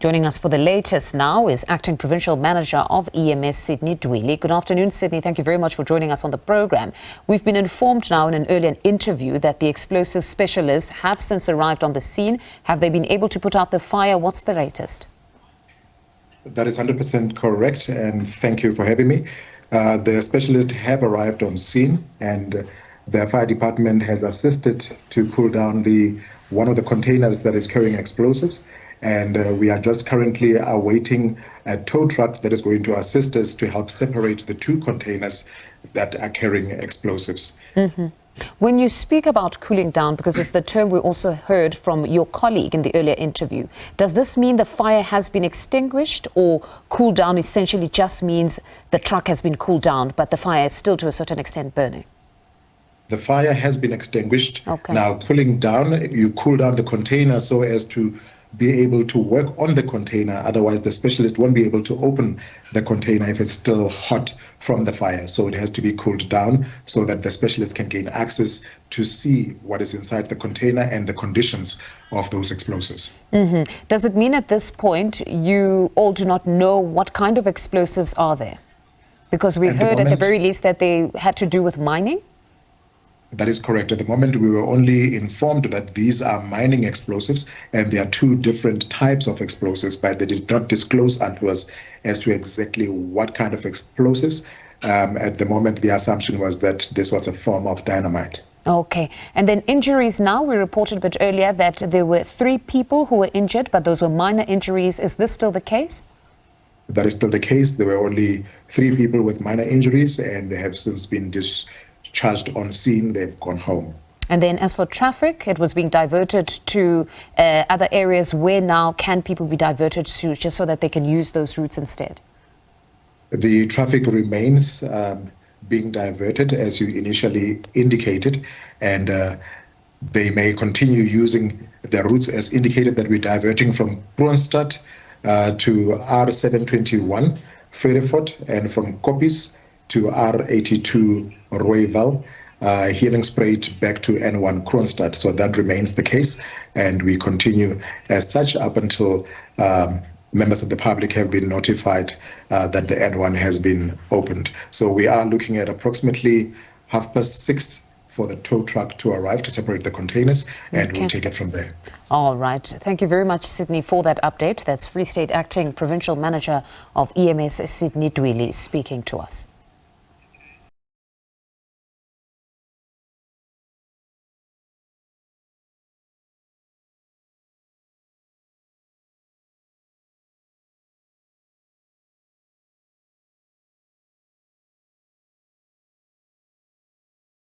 Joining us for the latest now is Acting Provincial Manager of EMS, Sidney Dywili. Good afternoon, Sidney. Thank you very much for joining us on the program. We've been informed now in an earlier interview that the explosive specialists have since arrived on the scene. Have they been able to put out the fire? What's the latest? That is 100% correct, and thank you for having me. The specialists have arrived on scene, and the fire department has assisted to pull down one of the containers that is carrying explosives. And we are just currently awaiting a tow truck that is going to assist us to help separate the two containers that are carrying explosives. When you speak about cooling down, because it's the term we also heard from your colleague in the earlier interview, does this mean the fire has been extinguished, or cool down essentially just means the truck has been cooled down, but the fire is still to a certain extent burning? The fire has been extinguished. Okay. Now, cooling down, you cool down the container so as to be able to work on the container. Otherwise, the specialist won't be able to open the container if it's still hot from the fire. So it has to be cooled down so that the specialist can gain access to see what is inside the container and the conditions of those explosives. Does it mean at this point you all do not know what kind of explosives are there? Because we heard at the very least that they had to do with mining? That is correct. At the moment, we were only informed that these are mining explosives, and there are two different types of explosives, but they did not disclose unto us as to exactly what kind of explosives. At the moment, the assumption was that this was a form of dynamite. Okay. And then injuries now, we reported a bit earlier that there were 3 people who were injured, but those were minor injuries. Is this still the case? That is still the case. There were only 3 people with minor injuries, and they have since been discharged on scene. They've gone home. And then as for traffic, it was being diverted to other areas. Where now can people be diverted to, just so that they can use those routes instead? The traffic remains being diverted as you initially indicated, and they may continue using the routes as indicated, that we're diverting from Kroonstad to R721 Ferryford, and from Koppies to R82 Rooiwel, healing straight back to N1 Kroonstad. So that remains the case, and we continue as such up until members of the public have been notified that the N1 has been opened. So we are looking at approximately 6:30 for the tow truck to arrive to separate the containers, and we'll take it from there. All right. Thank you very much, Sidney, for that update. That's Free State Acting Provincial Manager of EMS, Sidney Dywili, speaking to us.